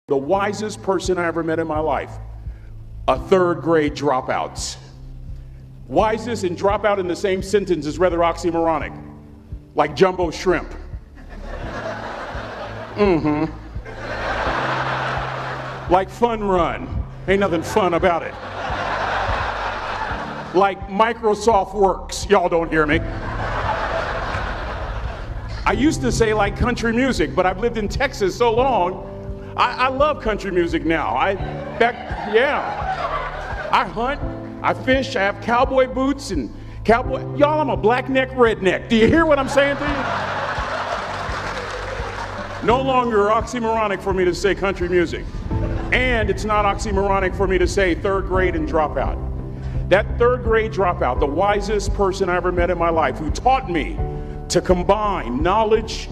The wisest person I ever met in my life, a third grade dropout. Wisest and dropout in the same sentence is rather oxymoronic, like jumbo shrimp. Like fun run, ain't nothing fun about it. Like Microsoft Works, y'all don't hear me. I used to say like country music, but I've lived in Texas so long, I love country music now. I hunt, I fish, I have cowboy boots and cowboy. Y'all, I'm a black neck redneck. Do you hear what I'm saying to you? No longer oxymoronic for me to say country music. And it's not oxymoronic for me to say third grade and dropout. That third grade dropout, the wisest person I ever met in my life, who taught me to combine knowledge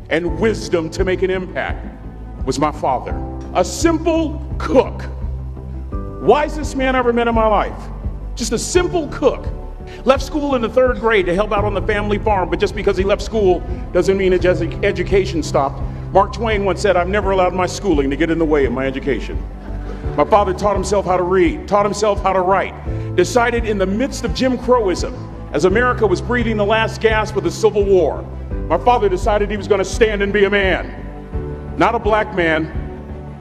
and wisdom to make an impact, was my father. A simple cook. Wisest man I ever met in my life. Just a simple cook. Left school in the third grade to help out on the family farm, but just because he left school doesn't mean his education stopped. Mark Twain once said, "I've never allowed my schooling to get in the way of my education." My father taught himself how to read, taught himself how to write, decided in the midst of Jim Crowism, as America was breathing the last gasp of the Civil War, my father decided he was going to stand and be a man. Not a black man,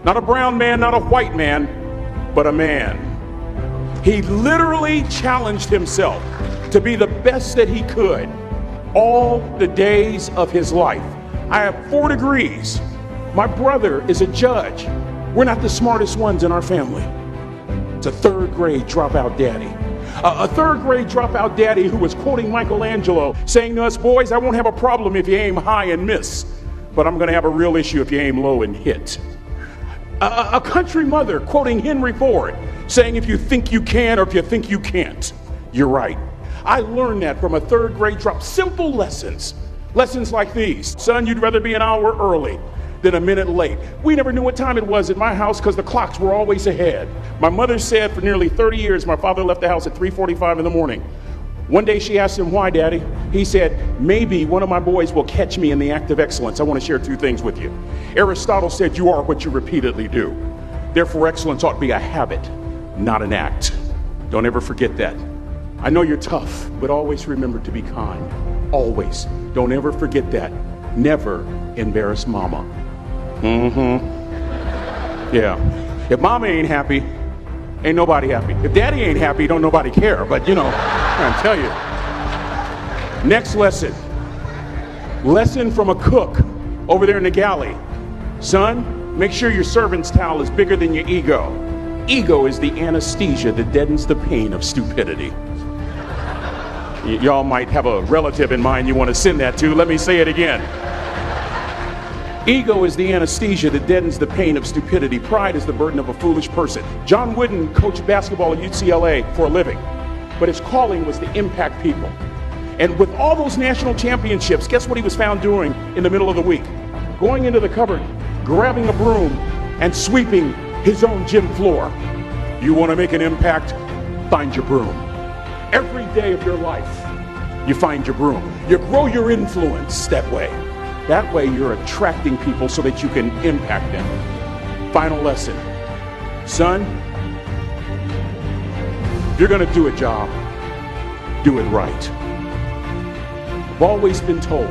not a brown man, not a white man, but a man. He literally challenged himself to be the best that he could all the days of his life. I have 4 degrees. My brother is a judge. We're not the smartest ones in our family. It's a third grade dropout daddy. A third grade dropout daddy who was quoting Michelangelo, saying to us, "Boys, I won't have a problem if you aim high and miss, but I'm going to have a real issue if you aim low and hit." A country mother quoting Henry Ford, saying, "If you think you can or if you think you can't, you're right." I learned that from a third grade drop. Simple lessons. Lessons like these. Son, you'd rather be an hour early than a minute late. We never knew what time it was at my house because the clocks were always ahead. My mother said for nearly 30 years my father left the house at 3:45 in the morning. One day she asked him, "Why, Daddy?" He said, "Maybe one of my boys will catch me in the act of excellence. I want to share 2 things with you. Aristotle said you are what you repeatedly do. Therefore, excellence ought to be a habit, not an act." Don't ever forget that. I know you're tough, but always remember to be kind. Always. Don't ever forget that. Never embarrass mama. Yeah. If mama ain't happy, ain't nobody happy. If daddy ain't happy, don't nobody care. But you know, I'm trying to tell you. Next lesson. Lesson from a cook over there in the galley. Son, make sure your servant's towel is bigger than your ego. Ego is the anesthesia that deadens the pain of stupidity. Y'all might have a relative in mind you want to send that to. Let me say it again. Ego is the anesthesia that deadens the pain of stupidity. Pride is the burden of a foolish person. John Wooden coached basketball at UCLA for a living, but his calling was to impact people. And with all those national championships, guess what he was found doing in the middle of the week? Going into the cupboard, grabbing a broom, and sweeping his own gym floor. You want to make an impact? Find your broom. Every day of your life, you find your broom. You grow your influence that way. That way you're attracting people so that you can impact them. Final lesson. Son, if you're going to do a job, do it right. I've always been told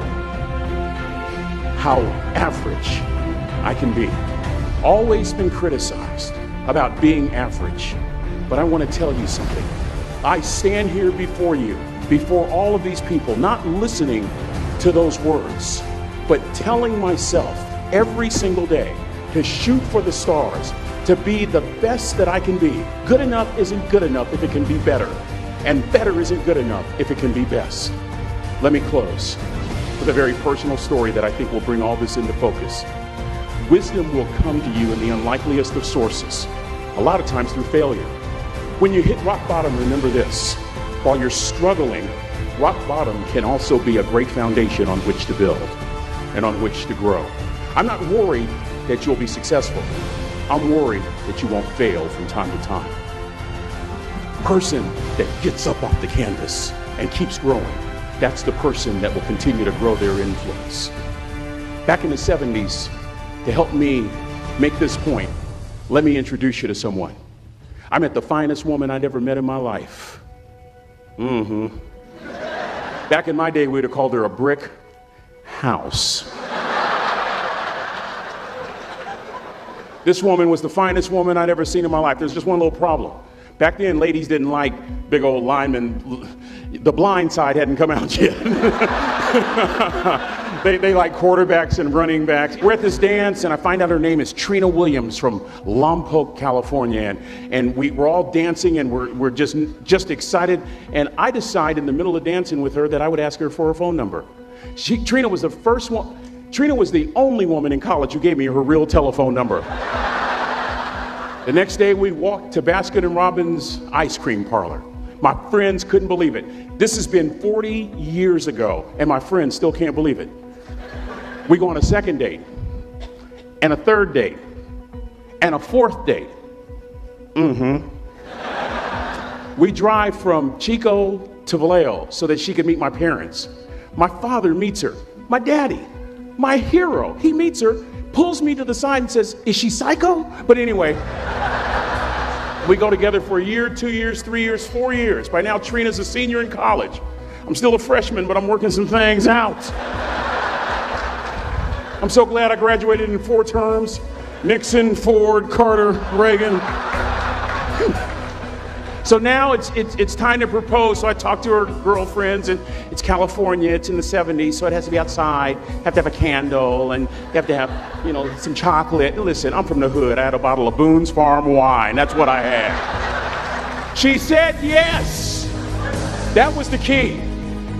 how average I can be. Always been criticized about being average. But I want to tell you something. I stand here before you, before all of these people, not listening to those words, but telling myself every single day to shoot for the stars, to be the best that I can be. Good enough isn't good enough if it can be better, and better isn't good enough if it can be best. Let me close with a very personal story that I think will bring all this into focus. Wisdom will come to you in the unlikeliest of sources, a lot of times through failure. When you hit rock bottom, remember this. While you're struggling, rock bottom can also be a great foundation on which to build and on which to grow. I'm not worried that you'll be successful. I'm worried that you won't fail from time to time. Person that gets up off the canvas and keeps growing, that's the person that will continue to grow their influence. Back in the 70s, to help me make this point, let me introduce you to someone. I met the finest woman I'd ever met in my life. Back in my day, we'd have called her a brick house. This woman was the finest woman I'd ever seen in my life. There's just one little problem. Back then, ladies didn't like big old linemen. The Blind Side hadn't come out yet. They like quarterbacks and running backs. We're at this dance, and I find out her name is Trina Williams from Lompoc, California. And we're all dancing, and we're just excited. And I decide in the middle of dancing with her that I would ask her for her phone number. Trina was the first one. Trina was the only woman in college who gave me her real telephone number. The next day, we walked to Baskin & Robbins ice cream parlor. My friends couldn't believe it. This has been 40 years ago, and my friends still can't believe it. We go on a second date, and a third date, and a fourth date. We drive from Chico to Vallejo so that she could meet my parents. My father meets her. My daddy, my hero, he meets her, pulls me to the side and says, "Is she psycho?" But anyway, we go together for a year, 2 years, 3 years, 4 years. By now, Trina's a senior in college. I'm still a freshman, but I'm working some things out. I'm so glad I graduated in 4 terms. Nixon, Ford, Carter, Reagan. So now it's time to propose. So I talk to her girlfriends, and it's California. It's in the 70s, so it has to be outside. Have to have a candle, and you have to have, some chocolate. Listen, I'm from the hood. I had a bottle of Boone's Farm wine. That's what I had. She said yes. That was the key.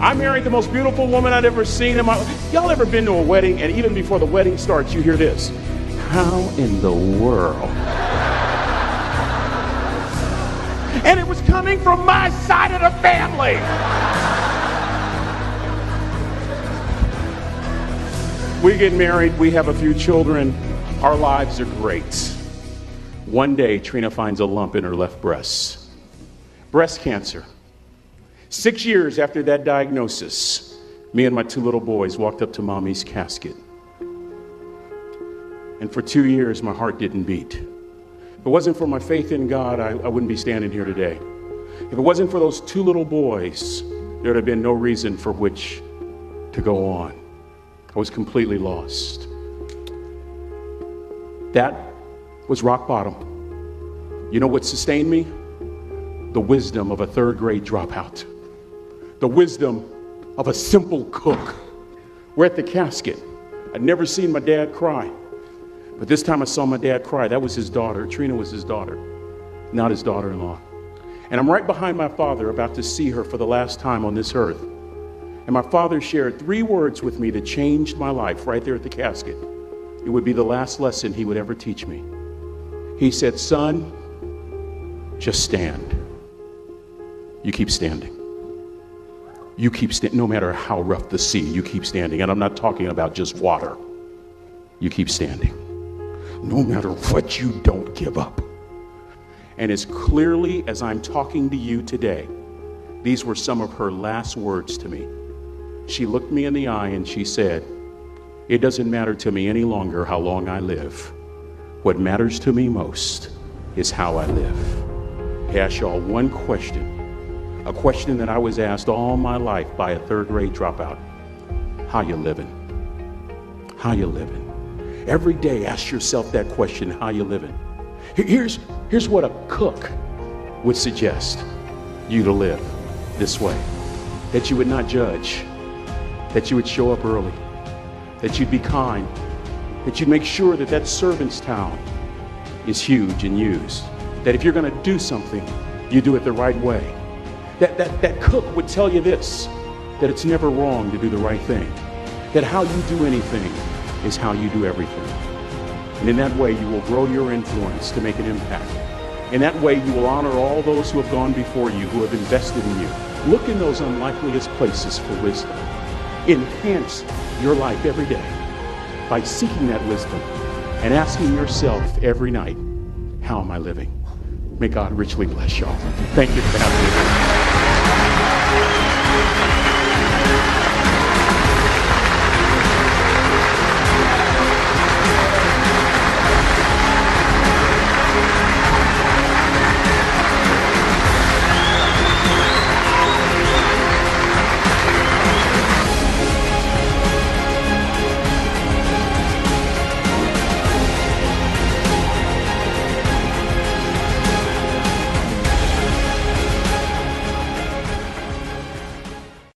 I married the most beautiful woman I'd ever seen in my life. Y'all ever been to a wedding, and even before the wedding starts, you hear this? How in the world? And it was coming from my side of the family. We get married, we have a few children, our lives are great. One day, Trina finds a lump in her left breast. Breast cancer. 6 years after that diagnosis, me and my 2 little boys walked up to Mommy's casket. And for 2 years, my heart didn't beat. If it wasn't for my faith in God, I wouldn't be standing here today. If it wasn't for those 2 little boys, there would have been no reason for which to go on. I was completely lost. That was rock bottom. You know what sustained me? The wisdom of a 3rd grade dropout. The wisdom of a simple cook. We're at the casket. I'd never seen my dad cry. But this time I saw my dad cry. That was his daughter. Trina was his daughter, not his daughter-in-law. And I'm right behind my father, about to see her for the last time on this earth. And my father shared 3 words with me that changed my life right there at the casket. It would be the last lesson he would ever teach me. He said, "Son, just stand. You keep standing. You keep standing, no matter how rough the sea, you keep standing." And I'm not talking about just water. You keep standing. No matter what, you don't give up. And as clearly as I'm talking to you today, these were some of her last words to me. She looked me in the eye and she said, "It doesn't matter to me any longer how long I live. What matters to me most is how I live." I ask y'all one question, a question that I was asked all my life by a 3rd grade dropout. How you living? How you living? Every day, ask yourself that question, how you living? Here's what a cook would suggest you to live this way. That you would not judge, that you would show up early, that you'd be kind, that you'd make sure that that servant's towel is huge and used, that if you're gonna do something, you do it the right way. That cook would tell you this, that it's never wrong to do the right thing, that how you do anything is how you do everything. And in that way, you will grow your influence to make an impact. In that way, you will honor all those who have gone before you, who have invested in you. Look in those unlikeliest places for wisdom. Enhance your life every day by seeking that wisdom and asking yourself every night, how am I living? May God richly bless y'all. Thank you for having me.